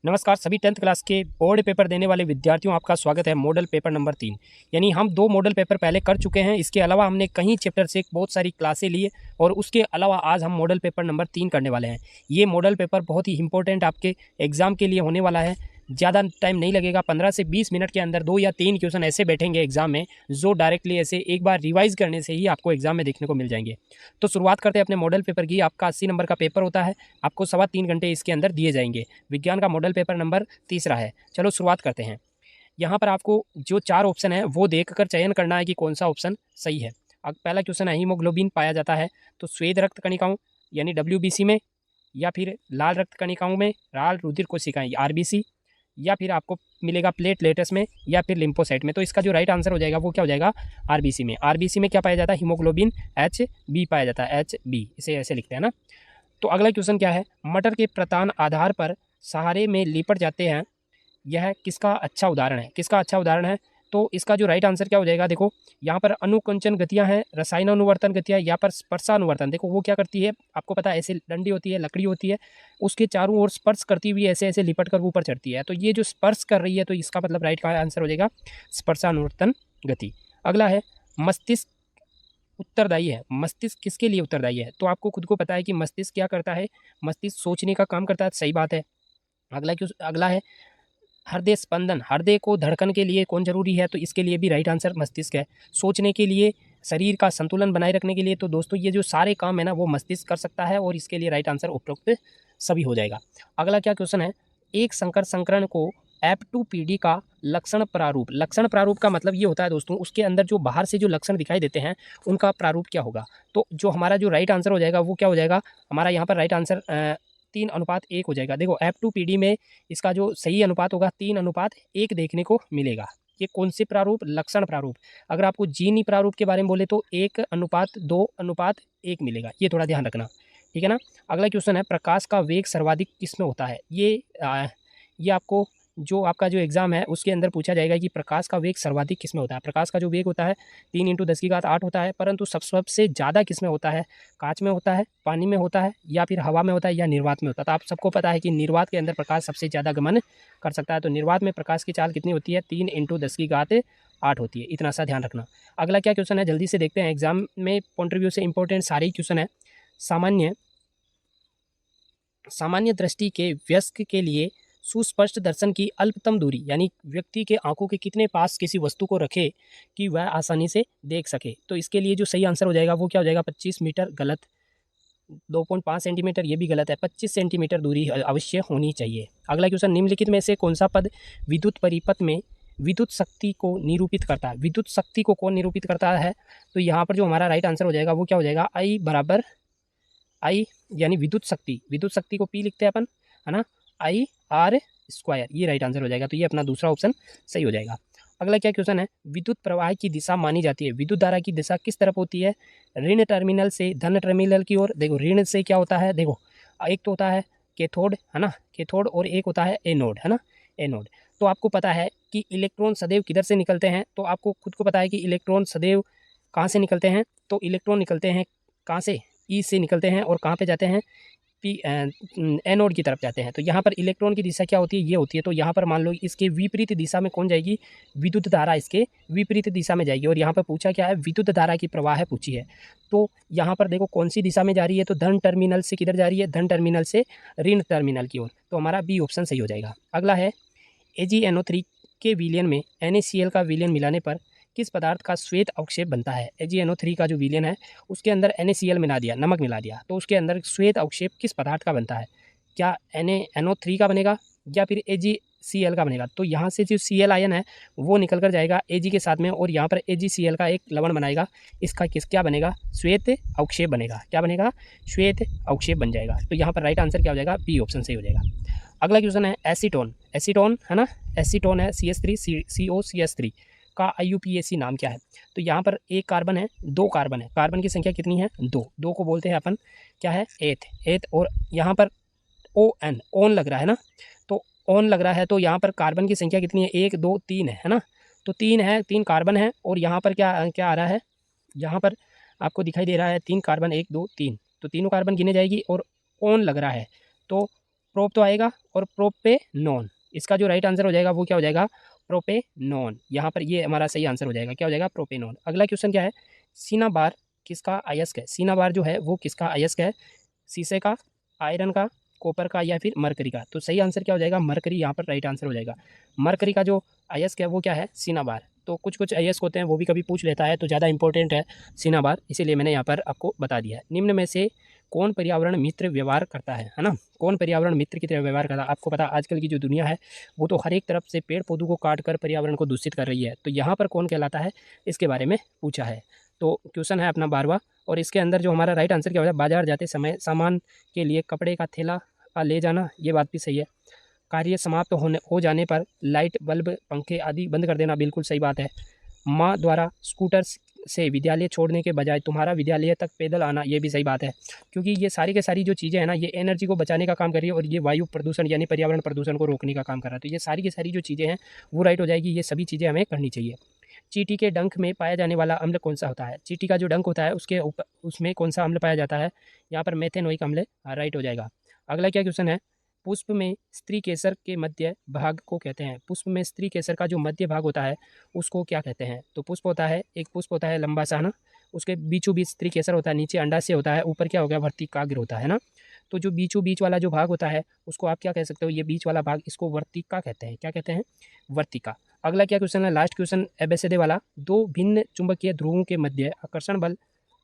नमस्कार सभी 10th class के बोर्ड पेपर देने वाले विद्यार्थियों, आपका स्वागत है मॉडल पेपर नंबर 3। यानी हम 2 मॉडल पेपर पहले कर चुके हैं। इसके अलावा हमने कई चैप्टर से बहुत सारी क्लासें लिए और उसके अलावा आज हम मॉडल पेपर नंबर 3 करने वाले हैं। ये मॉडल पेपर बहुत ही इंपॉर्टेंट आपके एग्ज़ाम के लिए होने वाला है। ज़्यादा टाइम नहीं लगेगा, 15 से 20 मिनट के अंदर 2 या 3 क्वेश्चन ऐसे बैठेंगे एग्जाम में जो डायरेक्टली ऐसे एक बार रिवाइज करने से ही आपको एग्जाम में देखने को मिल जाएंगे। तो शुरुआत करते हैं अपने मॉडल पेपर की। आपका 80 नंबर का पेपर होता है, आपको 3.25 घंटे इसके अंदर दिए जाएंगे। विज्ञान का मॉडल पेपर नंबर 3 है। चलो शुरुआत करते हैं। यहाँ पर आपको जो 4 ऑप्शन है वो देख कर चयन करना है कि कौन सा ऑप्शन सही है। अब पहला क्वेश्चन है, हीमोग्लोबिन पाया जाता है तो श्वेत रक्त कणिकाओं यानी WBC में, या फिर लाल रक्त कणिकाओं में, लाल रुधिर कोशिकाएं RBC, या फिर आपको मिलेगा प्लेटलेट्स में, या फिर लिम्फोसाइट में। तो इसका जो राइट आंसर हो जाएगा वो क्या हो जाएगा, RBC में। RBC में क्या पाया जाता है, हीमोग्लोबिन HB पाया जाता है, HB इसे ऐसे लिखते हैं ना। तो अगला क्वेश्चन क्या है, मटर के प्रतान आधार पर सहारे में लिपट जाते हैं, यह किसका अच्छा उदाहरण है, किसका अच्छा उदाहरण है। तो इसका जो राइट आंसर क्या हो जाएगा, देखो यहाँ पर अनुकुंचन गतियाँ हैं, रसायनानुवर्तन गतियाँ, या पर स्पर्शानुवर्तन। देखो वो क्या करती है, आपको पता है ऐसे डंडी होती है, लकड़ी होती है, उसके चारों ओर स्पर्श करती हुई ऐसे ऐसे लिपट कर ऊपर चढ़ती है। तो ये जो स्पर्श कर रही है, तो इसका मतलब राइट का आंसर हो जाएगा स्पर्शानुवर्तन गति। अगला है, मस्तिष्क उत्तरदायी है। मस्तिष्क किसके लिए उत्तरदायी है, तो आपको खुद को पता है कि मस्तिष्क क्या करता है, मस्तिष्क सोचने का काम करता है, सही बात है। अगला है, हृदय स्पंदन, हृदय को धड़कन के लिए कौन जरूरी है, तो इसके लिए भी राइट आंसर मस्तिष्क है। सोचने के लिए, शरीर का संतुलन बनाए रखने के लिए, तो दोस्तों ये जो सारे काम है ना वो मस्तिष्क कर सकता है, और इसके लिए राइट आंसर उपरोक्त सभी हो जाएगा। अगला क्या क्वेश्चन है, एक संकर संकरण को F2PD का लक्षण प्रारूप, लक्षण प्रारूप का मतलब ये होता है दोस्तों, उसके अंदर जो बाहर से जो लक्षण दिखाई देते हैं उनका प्रारूप क्या होगा। तो जो हमारा जो राइट आंसर हो जाएगा वो क्या हो जाएगा, हमारा यहाँ पर राइट आंसर 3:1 हो जाएगा। देखो F2PD में इसका जो सही अनुपात होगा 3:1 देखने को मिलेगा। ये कौन से प्रारूप, लक्षण प्रारूप। अगर आपको जीनी प्रारूप के बारे में बोले तो 1:2:1 मिलेगा, ये थोड़ा ध्यान रखना, ठीक है ना। अगला क्वेश्चन है, प्रकाश का वेग सर्वाधिक किस में होता है। ये आपको जो आपका जो एग्जाम है उसके अंदर पूछा जाएगा कि प्रकाश का वेग सर्वाधिक किस में होता है। प्रकाश का जो वेग होता है 3 × 10⁸ होता है, परंतु सबसे ज़्यादा किस में होता है, कांच में होता है, पानी में होता है, या फिर हवा में होता है, या निर्वात में होता है। तो आप सबको पता है कि निर्वात के अंदर प्रकाश सबसे ज़्यादा गमन कर सकता है। तो निर्वात में प्रकाश की चाल कितनी होती है, 3 × 10⁸ होती है, इतना सा ध्यान रखना। अगला क्या क्वेश्चन है, जल्दी से देखते हैं, एग्जाम में पॉइंट ऑफ व्यू से इंपॉर्टेंट सारे ही क्वेश्चन है। सामान्य दृष्टि के वयस्क के लिए सुस्पष्ट दर्शन की अल्पतम दूरी, यानी व्यक्ति के आंखों के कितने पास किसी वस्तु को रखे कि वह आसानी से देख सके। तो इसके लिए जो सही आंसर हो जाएगा वो क्या हो जाएगा, 25 मीटर, गलत। 2.5 सेंटीमीटर, ये भी गलत है। 25 सेंटीमीटर दूरी अवश्य होनी चाहिए। अगला क्वेश्चन, निम्नलिखित में से कौन सा पद विद्युत परिपथ में विद्युत शक्ति को निरूपित करता है। विद्युत शक्ति को कौन निरूपित करता है, तो यहाँ पर जो हमारा राइट आंसर हो जाएगा वो क्या हो जाएगा, I यानी विद्युत शक्ति को P लिखते हैं अपन, है ना, IR², ये राइट आंसर हो जाएगा। तो ये अपना दूसरा ऑप्शन सही हो जाएगा। अगला क्या क्वेश्चन है, विद्युत प्रवाह की दिशा मानी जाती है, विद्युत धारा की दिशा किस तरफ होती है, ऋण टर्मिनल से धन टर्मिनल की ओर। देखो ऋण से क्या होता है, देखो एक तो होता है कैथोड, है ना, कैथोड, और एक होता है एनोड, है ना, एनोड। तो आपको पता है कि इलेक्ट्रॉन सदैव किधर से निकलते हैं, तो आपको खुद को पता है कि इलेक्ट्रॉन सदैव कहाँ से निकलते हैं, तो इलेक्ट्रॉन निकलते हैं कहाँ से, ई से निकलते हैं, और कहाँ पे जाते हैं, एनोड की तरफ जाते हैं। तो यहाँ पर इलेक्ट्रॉन की दिशा क्या होती है, ये होती है। तो यहाँ पर मान लो इसके विपरीत दिशा में कौन जाएगी, विद्युत धारा इसके विपरीत दिशा में जाएगी। और यहाँ पर पूछा क्या है, विद्युत धारा की प्रवाह है पूछी है। तो यहाँ पर देखो कौन सी दिशा में जा रही है, तो धन टर्मिनल से किधर जा रही है, धन टर्मिनल से ऋण टर्मिनल की ओर। तो हमारा बी ऑप्शन सही हो जाएगा। अगला है, AgNO3 के विलयन में NaCl का विलयन मिलाने पर किस पदार्थ का श्वेत अवक्षेप बनता है। AgNO3 का जो विलयन है उसके अंदर NaCl मिला दिया, नमक मिला दिया, तो उसके अंदर श्वेत अवक्षेप किस पदार्थ का बनता है, क्या NaNO3 का बनेगा या फिर AgCl का बनेगा। तो यहाँ से जो Cl आयन है वो निकल कर जाएगा Ag के साथ में, और यहाँ पर AgCl का एक लवण बनाएगा, इसका क्या बनेगा, श्वेत अवक्षेप बनेगा। क्या बनेगा, श्वेत अवक्षेप बन जाएगा। तो यहाँ पर राइट आंसर क्या हो जाएगा, बी ऑप्शन सही हो जाएगा। अगला क्वेश्चन है, एसीटोन है ना, एसीटोन है CH3COCH3 का IUPAC नाम क्या है। तो यहाँ पर एक कार्बन है, 2 कार्बन है, कार्बन की संख्या कितनी है, 2 को बोलते हैं अपन क्या है, एथ, और यहाँ पर ओन लग रहा है ना, तो ओन लग रहा है, तो यहाँ पर कार्बन की संख्या कितनी है, 1 2 3 है ना, तो 3 है, 3 कार्बन है, और यहाँ पर क्या क्या आ रहा है, यहाँ पर आपको दिखाई दे रहा है 3 कार्बन, 1 2 3, तो तीनों कार्बन गिने जाएगी, और ओन लग रहा है, तो प्रोप तो आएगा और प्रोपेनॉन। इसका जो राइट आंसर हो जाएगा वो क्या हो जाएगा, प्रोपेनॉन। यहाँ पर ये हमारा सही आंसर हो जाएगा, क्या हो जाएगा, प्रोपेनॉन। अगला क्वेश्चन क्या है, सिनाबार किसका अयस्क है। सिनाबार जो है वो किसका अयस्क है, शीशे का, आयरन का, कॉपर का या फिर मरकरी का। तो सही आंसर क्या हो जाएगा, मरकरी यहाँ पर राइट आंसर हो जाएगा। मरकरी का जो अयस्क है वो क्या है, सिनाबार। तो कुछ कुछ अयस्क होते हैं वो भी कभी पूछ लेता है, तो ज़्यादा इंपॉर्टेंट है सिनाबार, इसीलिए मैंने यहाँ पर आपको बता दिया है। निम्न में से कौन पर्यावरण मित्र व्यवहार करता है ना, कौन पर्यावरण मित्र की तरह व्यवहार करता है। आपको पता है आजकल की जो दुनिया है वो तो हर एक तरफ से पेड़ पौधों को काट कर पर्यावरण को दूषित कर रही है, तो यहाँ पर कौन कहलाता है, इसके बारे में पूछा है। तो क्वेश्चन है अपना 12वां, और इसके अंदर जो हमारा राइट आंसर क्या हो जाए, बाजार जाते समय सामान के लिए कपड़े का थैला ले जाना, ये बात भी सही है। कार्य समाप्त हो जाने पर लाइट बल्ब पंखे आदि बंद कर देना, बिल्कुल सही बात है। माँ द्वारा स्कूटर से विद्यालय छोड़ने के बजाय तुम्हारा विद्यालय तक पैदल आना, ये भी सही बात है, क्योंकि ये सारी के सारी जो चीज़ें हैं ना, ये एनर्जी को बचाने का काम कर रही है और ये वायु प्रदूषण यानी पर्यावरण प्रदूषण को रोकने का काम कर रहा है। तो ये सारी की सारी जो चीज़ें हैं वो राइट हो जाएगी, ये सभी चीज़ें हमें करनी चाहिए। चींटी के डंक में पाया जाने वाला अम्ल कौन सा होता है। चींटी का जो डंक होता है उसके ऊपर उसमें कौन सा अम्ल पाया जाता है, यहाँ पर मेथेनोइक अम्ल राइट हो जाएगा। अगला क्या क्वेश्चन है, पुष्प में स्त्री केसर के मध्य भाग को कहते हैं। पुष्प में स्त्री केसर का जो मध्य भाग होता है उसको क्या कहते हैं। तो पुष्प होता है, एक पुष्प होता है लंबा सा ना, उसके बीचों बीच स्त्री केसर होता है, नीचे अंडा से होता है, ऊपर क्या हो गया, वर्तिकाग्र होता है ना। तो जो बीचों बीच वाला जो भाग होता है उसको आप क्या कह सकते हो, ये बीच वाला भाग, इसको वर्तिका कहते हैं। क्या कहते हैं, वर्तिका। अगला क्या क्वेश्चन है, लास्ट क्वेश्चन एबेसिडे वाला, दो भिन्न चुंबकीय ध्रुवों के मध्य आकर्षण बल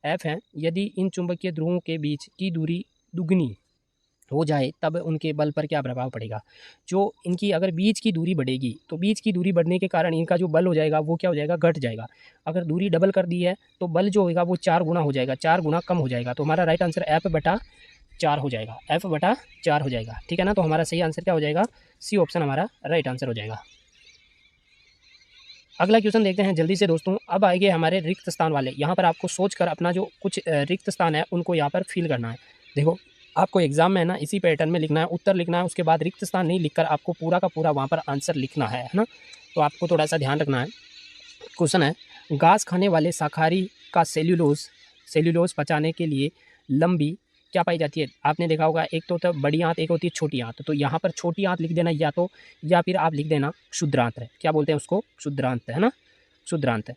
F है, यदि इन चुंबकीय ध्रुवों के बीच की दूरी दुगनी हो जाए तब उनके बल पर क्या प्रभाव पड़ेगा। जो इनकी अगर बीच की दूरी बढ़ेगी तो बीच की दूरी बढ़ने के कारण इनका जो बल हो जाएगा वो क्या हो जाएगा, घट जाएगा। अगर दूरी डबल कर दी है तो बल जो होगा वो 4 गुना हो जाएगा, 4 गुना कम हो जाएगा। तो हमारा राइट आंसर F/4 हो जाएगा, F/4 हो जाएगा, ठीक है ना। तो हमारा सही आंसर क्या हो जाएगा, सी ऑप्शन हमारा राइट आंसर हो जाएगा। अगला क्वेश्चन देखते हैं जल्दी से दोस्तों। अब आएंगे हमारे रिक्त स्थान वाले। यहाँ पर आपको सोचकर अपना जो कुछ रिक्त स्थान है उनको यहाँ पर फिल करना है। देखो आपको एग्जाम में है ना इसी पैटर्न में लिखना है, उत्तर लिखना है, उसके बाद रिक्त स्थान नहीं लिखकर आपको पूरा का पूरा वहाँ पर आंसर लिखना है ना। तो आपको थोड़ा सा ध्यान रखना है। क्वेश्चन है, घास खाने वाले शाकाहारी का सेल्यूलोज पचाने के लिए लंबी क्या पाई जाती है। आपने देखा होगा एक तो बड़ी आंत, एक होती है छोटी आंत। तो यहाँ पर छोटी आंत लिख देना या फिर आप लिख देना क्षुद्रांत है। क्या बोलते हैं उसको, क्षुद्रांत है ना, क्षुद्रांत है,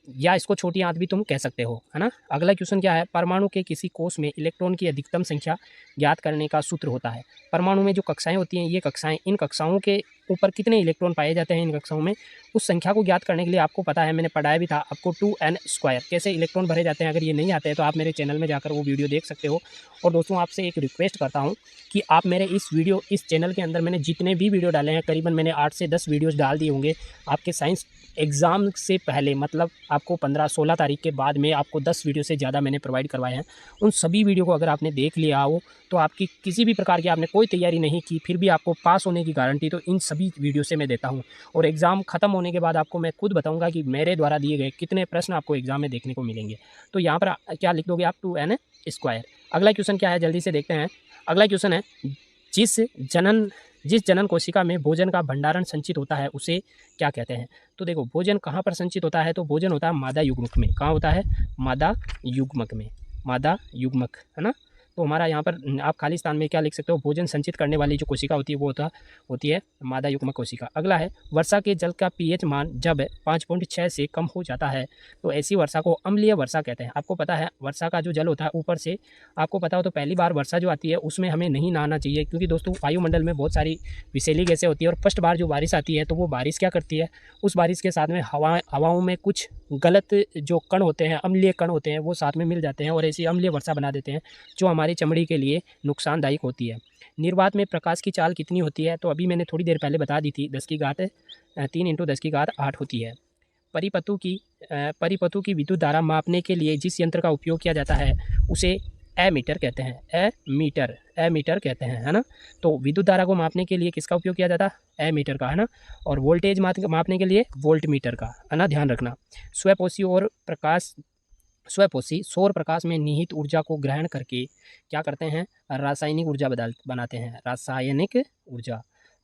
या इसको छोटी आंत भी तुम कह सकते हो, है ना। अगला क्वेश्चन क्या है, परमाणु के किसी कोष में इलेक्ट्रॉन की अधिकतम संख्या ज्ञात करने का सूत्र होता है। परमाणु में जो कक्षाएं होती हैं, ये कक्षाएं, इन कक्षाओं के ऊपर कितने इलेक्ट्रॉन पाए जाते हैं इन कक्षाओं में, उस संख्या को ज्ञात करने के लिए आपको पता है, मैंने पढ़ाया भी था आपको 2n² कैसे इलेक्ट्रॉन भरे जाते हैं। अगर ये नहीं आते हैं तो आप मेरे चैनल में जाकर वो वीडियो देख सकते हो। और दोस्तों आपसे एक रिक्वेस्ट करता हूँ कि आप मेरे इस चैनल के अंदर मैंने जितने भी वीडियो डाले हैं, करीबन मैंने 8 से 10 वीडियोज़ डाल दिए होंगे आपके साइंस एग्ज़ाम से पहले, मतलब आपको 15-16 तारीख के बाद में आपको 10 वीडियो से ज़्यादा मैंने प्रोवाइड करवाए हैं। उन सभी वीडियो को अगर आपने देख लिया हो तो आपकी किसी भी प्रकार की आपने कोई तैयारी नहीं की फिर भी आपको पास होने की गारंटी तो इन सभी वीडियो से मैं देता हूं। और एग्ज़ाम ख़त्म होने के बाद आपको मैं खुद बताऊंगा कि मेरे द्वारा दिए गए कितने प्रश्न आपको एग्ज़ाम में देखने को मिलेंगे। तो यहाँ पर क्या लिख दोगे आप, 2n²। अगला क्वेश्चन क्या है जल्दी से देखते हैं। अगला क्वेश्चन है, जिस जनन कोशिका में भोजन का भंडारण संचित होता है उसे क्या कहते हैं। तो देखो भोजन कहाँ पर संचित होता है, तो भोजन होता है मादा युग्मक में। कहाँ होता है, मादा युग्मक में, मादा युग्मक, है ना। तो हमारा यहाँ पर आप खाली स्थान में क्या लिख सकते हो, भोजन संचित करने वाली जो कोशिका होती है वो होती है मादा युग्मक कोशिका। अगला है, वर्षा के जल का pH मान जब 5.6 से कम हो जाता है तो ऐसी वर्षा को अम्लीय वर्षा कहते हैं। आपको पता है वर्षा का जो जल होता है ऊपर से, आपको पता हो तो पहली बार वर्षा जो आती है उसमें हमें नहीं नहाना चाहिए, क्योंकि दोस्तों वायुमंडल में बहुत सारी विषैली गैसें होती है और फर्स्ट बार जो बारिश आती है तो वो बारिश क्या करती है, उस बारिश के साथ में हवाओं में कुछ गलत जो कण होते हैं, अम्लीय कण होते हैं, वो साथ में मिल जाते हैं और ऐसी अम्लीय वर्षा बना देते हैं जो हमारी चमड़ी के लिए नुकसानदायक होती है। निर्वात में प्रकाश की चाल कितनी होती है, तो अभी मैंने थोड़ी देर पहले बता दी थी, 10⁻3 × 10⁸ होती है। परिपथु की विद्युत धारा मापने के लिए जिस यंत्र का उपयोग किया जाता है उसे एमीटर कहते हैं, एमीटर कहते हैं, है ना। तो विद्युत धारा को मापने के लिए किसका उपयोग किया जाता है, एमीटर का, है ना। और वोल्टेज मापने के लिए वोल्टमीटर का, है ना, ध्यान रखना। स्वपोषी सौर प्रकाश में निहित ऊर्जा को ग्रहण करके क्या करते हैं, रासायनिक ऊर्जा बनाते हैं,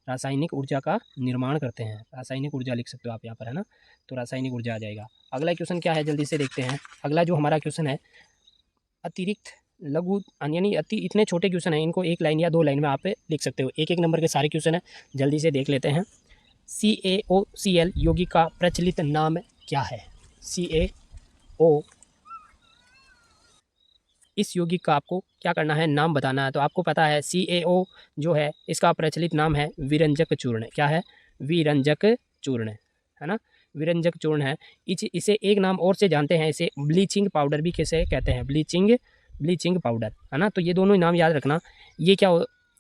रासायनिक ऊर्जा का निर्माण करते हैं। रासायनिक ऊर्जा लिख सकते हो आप यहाँ पर, है ना। तो रासायनिक ऊर्जा आ जाएगा। अगला क्वेश्चन क्या है जल्दी से देखते हैं। अगला जो हमारा क्वेश्चन है, अतिरिक्त लघु यानी अति इतने छोटे क्वेश्चन हैं, इनको 1 लाइन या 2 लाइन में आप लिख सकते हो। एक नंबर के सारे क्वेश्चन हैं, जल्दी से देख लेते हैं। CaOCl यौगिक का प्रचलित नाम क्या है? CaO, इस यौगिक का आपको क्या करना है, नाम बताना है। तो आपको पता है CaO जो है इसका प्रचलित नाम है विरंजक चूर्ण। क्या है? विरंजक चूर्ण, है ना, विरंजक चूर्ण है। इसे एक नाम और से जानते हैं, इसे ब्लीचिंग पाउडर भी कैसे कहते हैं, ब्लीचिंग पाउडर, है ना। तो ये दोनों ही नाम याद रखना, ये क्या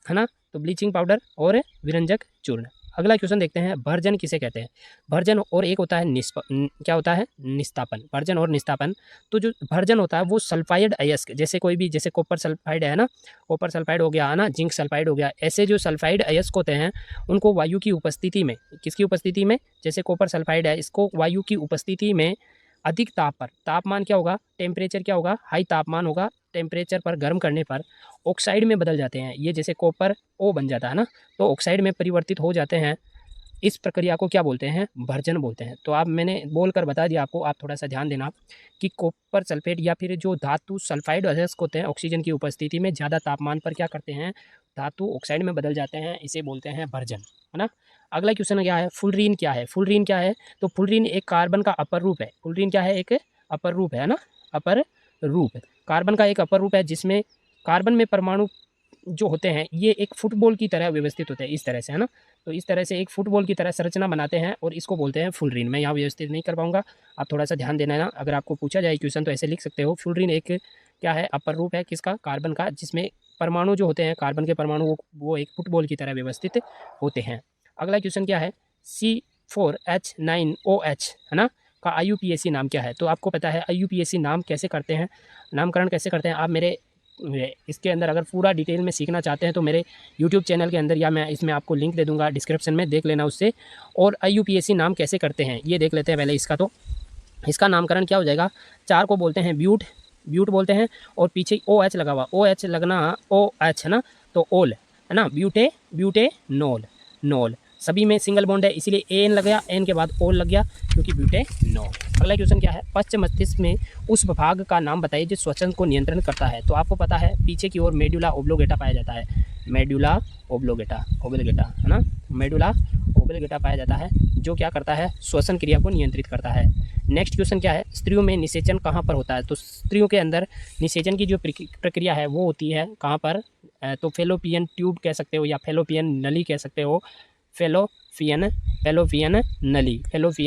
है ना, तो ब्लीचिंग पाउडर और विरंजक चूर्ण। अगला क्वेश्चन देखते हैं, भर्जन किसे कहते हैं? भर्जन और एक होता है क्या होता है, निस्तापन। भर्जन और निस्तापन। तो जो भर्जन होता है वो सल्फाइड अयस्क, जैसे कोई भी, जैसे कॉपर सल्फाइड है ना, कॉपर सल्फाइड हो गया है ना, जिंक सल्फाइड हो गया, ऐसे जो सल्फाइड अयस्क होते हैं उनको वायु की उपस्थिति में, किसकी उपस्थिति में, जैसे कॉपर सल्फाइड है, इसको वायु की उपस्थिति में अधिक ताप पर, तापमान क्या होगा, टेम्परेचर क्या होगा, हाई तापमान होगा, टेम्परेचर पर गर्म करने पर ऑक्साइड में बदल जाते हैं। ये जैसे कॉपर O बन जाता है ना, तो ऑक्साइड में परिवर्तित हो जाते हैं। इस प्रक्रिया को क्या बोलते हैं? भर्जन बोलते हैं। तो आप, मैंने बोलकर बता दिया आपको, आप थोड़ा सा ध्यान देना कि कॉपर सल्फेट या फिर जो धातु सल्फाइड अयस्क होते हैं ऑक्सीजन की उपस्थिति में ज़्यादा तापमान पर क्या करते हैं, धातु ऑक्साइड में बदल जाते हैं, इसे बोलते हैं भर्जन, है ना। अगला क्वेश्चन क्या है, फुलरीन क्या है? फुलरीन क्या है? तो फुलरीन एक कार्बन का अपर रूप है। फुलरीन क्या है? एक अपर रूप है ना, अपर रूप, कार्बन का एक अपर रूप है, जिसमें कार्बन में परमाणु जो होते हैं ये एक फुटबॉल की तरह व्यवस्थित होते हैं, इस तरह से, है ना। तो इस तरह से एक फुटबॉल की तरह संरचना बनाते हैं और इसको बोलते हैं फुलरीन। मैं यहाँ व्यवस्थित नहीं कर पाऊंगा, आप थोड़ा सा ध्यान देना है ना। अगर आपको पूछा जाए क्वेश्चन तो ऐसे लिख सकते हो, फुलरीन एक क्या है, अपर रूप है किसका, कार्बन का, जिसमें परमाणु जो होते हैं, कार्बन के परमाणु वो एक फुटबॉल की तरह व्यवस्थित होते हैं। अगला क्वेश्चन क्या है, C4H9OH, है ना, का IUPAC नाम क्या है? तो आपको पता है IUPAC नाम कैसे करते हैं, नामकरण कैसे करते हैं। आप मेरे इसके अंदर अगर पूरा डिटेल में सीखना चाहते हैं तो मेरे YouTube चैनल के अंदर, या मैं इसमें आपको लिंक दे दूंगा डिस्क्रिप्शन में, देख लेना उससे। और IUPAC नाम कैसे करते हैं ये देख लेते हैं पहले इसका। तो इसका नामकरण क्या हो जाएगा, 4 को बोलते हैं ब्यूट बोलते हैं, और पीछे OH लगा हुआ, OH लगना, OH है ना, तो ओल, है ना, ब्यूटेनॉल, सभी में सिंगल बॉन्ड है, इसीलिए AN लग गया, N के बाद ओल लग गया, क्योंकि ब्यूटेनॉल। अगला क्वेश्चन क्या है, पश्च मस्तिष्क में उस भाग का नाम बताइए जो श्वसन को नियंत्रण करता है। तो आपको पता है पीछे की ओर मेडुला ओब्लोगेटा पाया जाता है, मेडुला ओब्लोगेटा है ना, मेडुला ओब्लोगेटा पाया जाता है, जो क्या करता है, श्वसन क्रिया को नियंत्रित करता है। नेक्स्ट क्वेश्चन क्या है, स्त्रियों में निषेचन कहाँ पर होता है? तो स्त्रियों के अंदर निषेचन की जो प्रक्रिया है वो होती है कहाँ पर, तो फेलोपियन ट्यूब कह सकते हो, या फेलोपियन नली कह सकते हो, फेलोपियन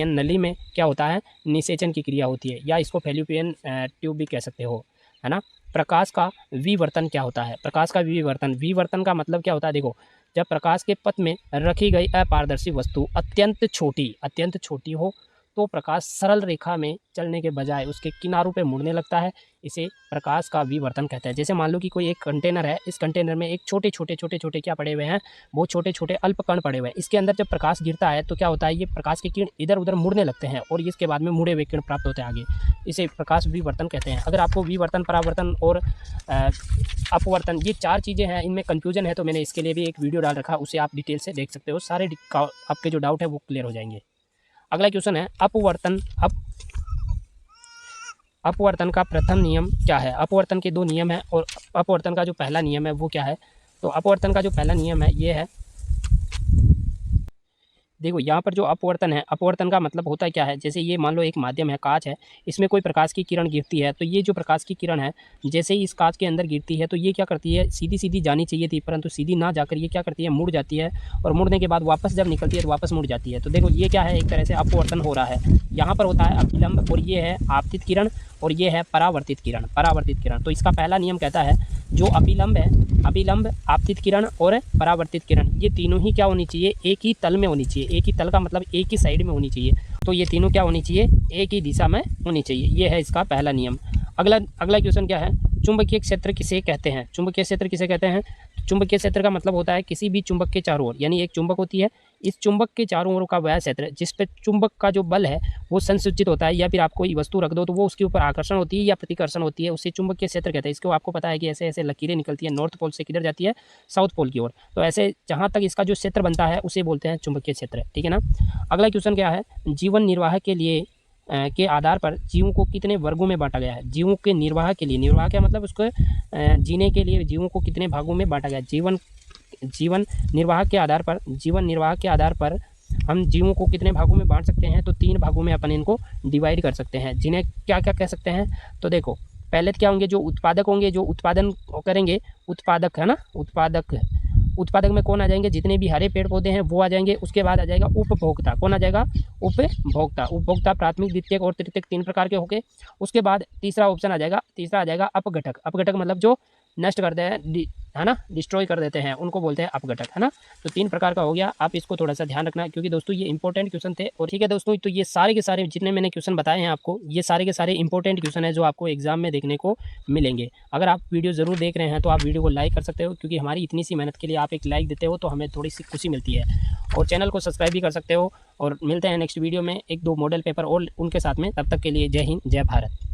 नली में क्या होता है, निषेचन की क्रिया होती है, या इसको फेलोपियन ट्यूब भी कह सकते हो, है ना। प्रकाश का विवर्तन क्या होता है? प्रकाश का विवर्तन का मतलब क्या होता है, देखो, जब प्रकाश के पथ में रखी गई अपारदर्शी वस्तु अत्यंत छोटी हो तो प्रकाश सरल रेखा में चलने के बजाय उसके किनारों पे मुड़ने लगता है, इसे प्रकाश का विवर्तन कहते हैं। जैसे मान लो कि कोई एक कंटेनर है, इस कंटेनर में एक छोटे छोटे क्या पड़े हुए हैं, बहुत छोटे अल्प कण पड़े हुए हैं। इसके अंदर जब प्रकाश गिरता है तो क्या होता है, ये प्रकाश के किरण इधर उधर मुड़ने लगते हैं और इसके बाद में मुड़े हुए किरण प्राप्त होते हैं आगे, इसे प्रकाश विवर्तन कहते हैं। अगर आपको विवर्तन, परावर्तन और अपवर्तन, ये 4 चीज़ें हैं, इनमें कन्फ्यूजन है तो मैंने इसके लिए भी एक वीडियो डाल रखा, उसे आप डिटेल से देख सकते हो, सारे आपके जो डाउट है वो क्लियर हो जाएंगे। अगला क्वेश्चन है, अपवर्तन का प्रथम नियम क्या है? अपवर्तन के 2 नियम हैं, और अपवर्तन का जो पहला नियम है वो क्या है? तो अपवर्तन का जो पहला नियम है ये है, देखो यहाँ पर जो अपवर्तन है, अपवर्तन का मतलब होता है क्या है, जैसे ये मान लो एक माध्यम है, कांच है, इसमें कोई प्रकाश की किरण गिरती है, तो ये जो प्रकाश की किरण है जैसे ही इस कांच के अंदर गिरती है तो ये क्या करती है, सीधी जानी चाहिए थी परंतु सीधी ना जाकर ये क्या करती है, मुड़ जाती है, और मुड़ने के बाद वापस जब निकलती है तो वापस मुड़ जाती है। तो देखो ये क्या है, एक तरह से अपवर्तन हो रहा है। यहाँ पर होता है अभिलंब, और ये है आपतित किरण, और ये है परावर्तित किरण। तो इसका पहला नियम कहता है जो अभिलंब है, अभिलंब, आपतित किरण और परावर्तित किरण, ये तीनों ही क्या होनी चाहिए, एक ही तल में होनी चाहिए। एक ही तल का मतलब एक ही साइड में होनी चाहिए, तो ये तीनों क्या होनी चाहिए, एक ही दिशा में होनी चाहिए। ये है इसका पहला नियम। अगला क्वेश्चन क्या है, चुंबकीय क्षेत्र किसे कहते हैं? चुंबकीय क्षेत्र किसे कहते हैं? चुंबकीय क्षेत्र का मतलब होता है किसी भी चुंबक के चारों ओर, यानी एक चुंबक होती है, इस चुंबक के चारों ओर का वह क्षेत्र जिस पे चुंबक का जो बल है वो संसूचित होता है, या फिर आप कोई वस्तु रख दो तो वो उसके ऊपर आकर्षण होती है या प्रतिकर्षण होती है, उसे चुंबकीय क्षेत्र कहते हैं। इसको आपको पता है कि ऐसे ऐसे लकीरें निकलती है, नॉर्थ पोल से किधर जाती है, साउथ पोल की ओर, तो ऐसे जहाँ तक इसका जो क्षेत्र बनता है उसे बोलते हैं चुंबकीय क्षेत्र, ठीक है ना। अगला क्वेश्चन क्या है, जीवन निर्वाह के लिए के आधार पर जीवों को कितने वर्गों में बांटा गया है। जीवों के निर्वाह के लिए, निर्वाह क्या मतलब उसको जीने के लिए जीवों को कितने भागों में बांटा गया है। जीवन निर्वाह के आधार पर हम जीवों को कितने भागों में बांट सकते हैं, तो 3 भागों में अपन इनको डिवाइड कर सकते हैं, जिन्हें क्या क्या कह सकते हैं। तो देखो पहले क्या होंगे, जो उत्पादक होंगे, जो उत्पादन करेंगे, उत्पादक है ना, उत्पादक में कौन आ जाएंगे, जितने भी हरे पेड़ पौधे हैं वो आ जाएंगे। उसके बाद आ जाएगा उपभोक्ता, कौन आ जाएगा, उपभोक्ता प्राथमिक, द्वितीयक और तृतीयक 3 प्रकार के होंगे। उसके बाद तीसरा आ जाएगा अपघटक मतलब जो नष्ट करते हैं, है ना, डिस्ट्रॉय कर देते हैं, उनको बोलते हैं अपघटक, है ना। तो 3 प्रकार का हो गया। आप इसको थोड़ा सा ध्यान रखना, क्योंकि दोस्तों ये इंपॉर्टेंट क्वेश्चन थे। और ठीक है दोस्तों, तो ये सारे के सारे जितने मैंने क्वेश्चन बताए हैं आपको, ये सारे के सारे इंपॉर्टेंट क्वेश्चन है जो आपको एग्जाम में देखने को मिलेंगे। अगर आप वीडियो ज़रूर देख रहे हैं तो आप वीडियो को लाइक कर सकते हो, क्योंकि हमारी इतनी सी मेहनत के लिए आप एक लाइक देते हो तो हमें थोड़ी सी खुशी मिलती है। और चैनल को सब्सक्राइब भी कर सकते हो। और मिलते हैं नेक्स्ट वीडियो में 1-2 मॉडल पेपर और उनके साथ में। तब तक के लिए जय हिंद, जय भारत।